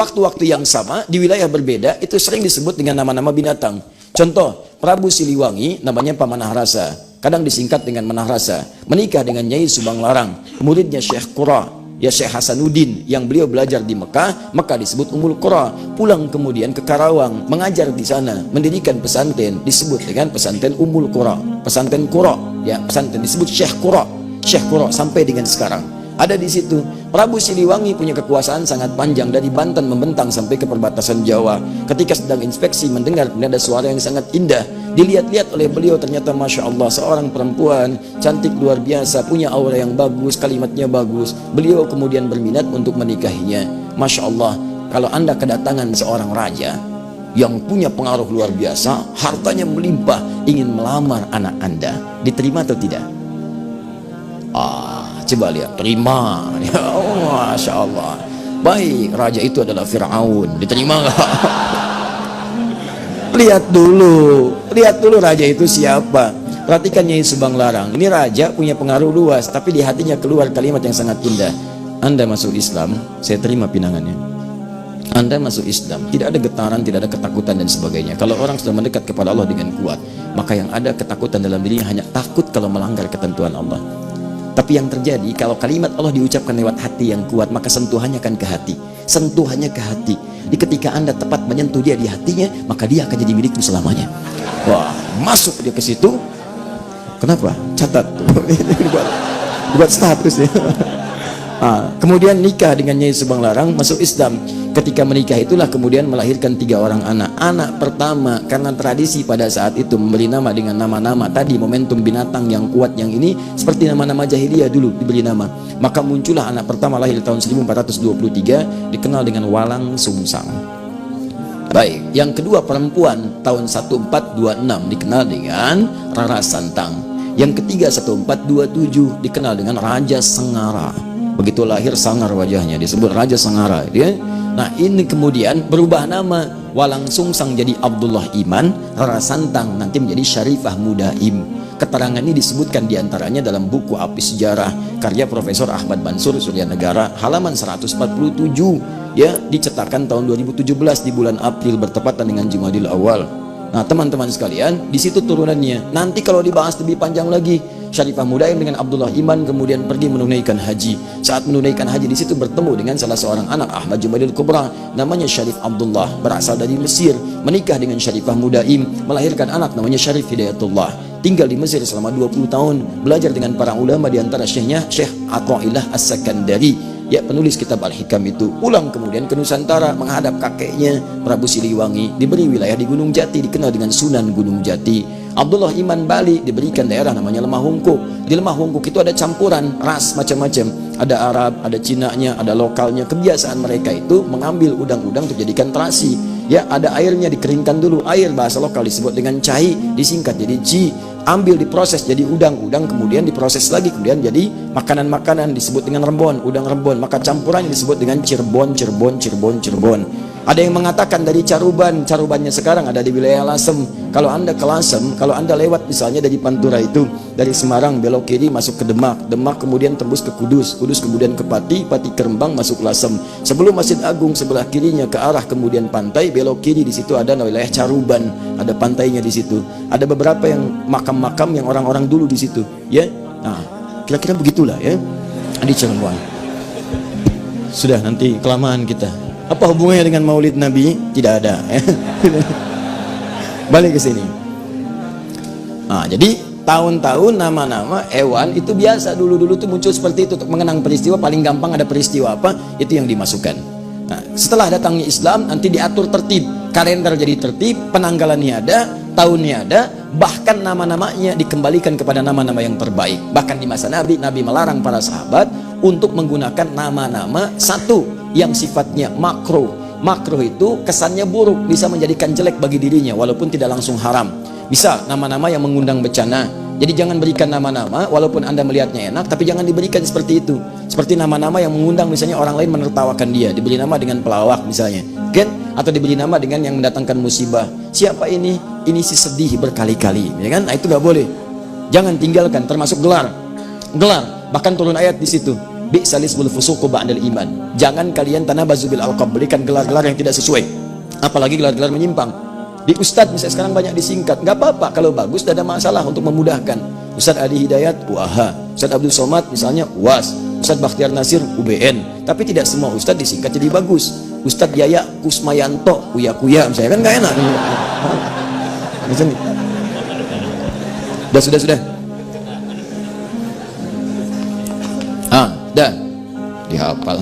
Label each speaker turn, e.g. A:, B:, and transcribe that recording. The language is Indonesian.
A: waktu-waktu yang sama di wilayah berbeda itu sering disebut dengan nama-nama binatang. Contoh, Prabu Siliwangi namanya Pamanaharasa, kadang disingkat dengan Manaharasa, menikah dengan Nyai Subang Larang, muridnya Syekh Qura, ya Syekh Hasanuddin, yang beliau belajar di Mekah, maka disebut Ummul Qura. Pulang kemudian ke Karawang, mengajar di sana, mendirikan pesantren, disebut dengan pesantren Ummul Qura, pesantren Qura, ya pesantren disebut Syekh Qura, Syekh Qura sampai dengan sekarang. Ada di situ. Prabu Siliwangi punya kekuasaan sangat panjang dari Banten membentang sampai ke perbatasan Jawa. Ketika sedang inspeksi mendengar ada suara yang sangat indah, dilihat-lihat oleh beliau, ternyata Masya Allah seorang perempuan cantik luar biasa, punya aura yang bagus, kalimatnya bagus. Beliau kemudian berminat untuk menikahinya. Masya Allah, kalau Anda kedatangan seorang raja yang punya pengaruh luar biasa, hartanya melimpah, ingin melamar anak Anda, diterima atau tidak? Coba lihat, terima. Oh, Masya Allah. Baik, raja itu adalah Fir'aun, diterima nggak? Lihat dulu raja itu siapa. Perhatikan Nyai Subang Larang, ini raja punya pengaruh luas, tapi di hatinya keluar kalimat yang sangat indah. Anda masuk Islam, saya terima pinangannya. Anda masuk Islam, tidak ada getaran, tidak ada ketakutan dan sebagainya. Kalau orang sudah mendekat kepada Allah dengan kuat, maka yang ada ketakutan dalam dirinya hanya takut kalau melanggar ketentuan Allah. Tapi yang terjadi kalau kalimat Allah diucapkan lewat hati yang kuat, maka sentuhannya akan ke hati, sentuhannya ke hati. Di ketika Anda tepat menyentuh dia di hatinya, maka dia akan jadi milikmu selamanya. Wah, masuk dia ke situ. Kenapa? Catat tuh. buat status ya. Kemudian nikah dengan Nyai Subang Larang, masuk Islam. Ketika menikah itulah kemudian melahirkan 3 orang anak. Anak pertama, karena tradisi pada saat itu memberi nama dengan nama-nama tadi, momentum binatang yang kuat yang ini, seperti nama-nama jahiliyah dulu diberi nama. Maka muncullah anak pertama lahir tahun 1423, dikenal dengan Walang Sungsang. Baik, yang kedua perempuan tahun 1426 dikenal dengan Rara Santang. Yang ketiga 1427 dikenal dengan Raja Sengara. Begitu lahir sangar wajahnya, disebut Raja Sengara ya. Nah ini kemudian berubah nama, Walang Sungsang jadi Abdullah Iman, Rara Santang nanti menjadi Syarifah Mudaim. Keterangan ini disebutkan diantaranya dalam buku Api Sejarah karya Profesor Ahmad Mansur Suryanegara halaman 147 ya, dicetakkan tahun 2017 di bulan April bertepatan dengan Jumadil Awal. Nah teman-teman sekalian, di situ turunannya. Nanti kalau dibahas lebih panjang lagi, Syarifah Mudaim dengan Abdullah Iman kemudian pergi menunaikan haji. Saat menunaikan haji di situ bertemu dengan salah seorang anak Ahmad Jumadil Kubra, namanya Syarif Abdullah, berasal dari Mesir, menikah dengan Syarifah Mudaim, melahirkan anak namanya Syarif Hidayatullah. Tinggal di Mesir selama 20 tahun, belajar dengan para ulama, di antara syekhnya Syekh Athaillah As-Sakandari, ya penulis kitab Al-Hikam itu. Pulang kemudian ke Nusantara menghadap kakeknya Prabu Siliwangi, diberi wilayah di Gunung Jati, dikenal dengan Sunan Gunung Jati. Abdullah Iman balik, diberikan daerah namanya Lemah Hungkuk. Di Lemah Hungkuk itu ada campuran ras macam-macam, ada Arab, ada Cinanya, ada lokalnya. Kebiasaan mereka itu mengambil udang-udang untuk jadikan terasi, ya ada airnya dikeringkan dulu, air bahasa lokal disebut dengan cai, disingkat jadi ci, ambil diproses jadi udang-udang, kemudian diproses lagi, kemudian jadi makanan-makanan disebut dengan rembon, udang rembon. Maka campurannya disebut dengan Cirebon. Ada yang mengatakan dari Caruban, Carubannya sekarang ada di wilayah Lasem. Kalau Anda ke Lasem, kalau Anda lewat misalnya dari Pantura itu, dari Semarang belok kiri masuk ke Demak, Demak kemudian tembus ke Kudus, Kudus kemudian ke Pati, Pati ke Rembang masuk Lasem. Sebelum Masjid Agung sebelah kirinya ke arah kemudian pantai, belok kiri, di situ ada wilayah Caruban, ada pantainya di situ. Ada beberapa yang makam-makam yang orang-orang dulu di situ, ya. Nah, kira-kira begitulah ya. Di Cirebon. Sudah, nanti kelamaan kita. Apa hubungannya dengan Maulid Nabi? Tidak ada ya. Balik ke sini. Nah, jadi tahun-tahun nama-nama hewan itu biasa dulu tuh muncul seperti itu untuk mengenang peristiwa. Paling gampang ada peristiwa apa, itu yang dimasukkan. Nah, setelah datangnya Islam nanti diatur tertib, kalender jadi tertib, penanggalannya ada, tahunnya ada, bahkan nama-namanya dikembalikan kepada nama-nama yang terbaik. Bahkan di masa Nabi melarang para sahabat untuk menggunakan nama-nama satu yang sifatnya makruh. Makruh itu kesannya buruk, bisa menjadikan jelek bagi dirinya walaupun tidak langsung haram. Bisa nama-nama yang mengundang bencana. Jadi jangan berikan nama-nama walaupun Anda melihatnya enak, tapi jangan diberikan seperti itu. Seperti nama-nama yang mengundang misalnya orang lain menertawakan dia, diberi nama dengan pelawak misalnya, kan? Atau diberi nama dengan yang mendatangkan musibah. Siapa ini? Ini si sedih berkali-kali, ya kan? Nah, itu nggak boleh. Jangan tinggalkan, termasuk gelar. Bahkan turun ayat di situ. Bi'sal ismul fusuqu ba'dal iman. Jangan kalian tanabazu bil alqab, berikan gelar-gelar yang tidak sesuai, apalagi gelar-gelar menyimpang. Di ustadz misalnya sekarang banyak disingkat, nggak apa-apa kalau bagus, tidak ada masalah untuk memudahkan. Ustadz Adi Hidayat UAH, Ustadz Abdul Somad misalnya UAS, Ustadz Bakhtiar Nasir UBN. Tapi tidak semua ustadz disingkat jadi bagus. Ustadz Yaya Kusmayanto Uya-Kuya misalnya, kan nggak enak. Sudah. Dah dihafal.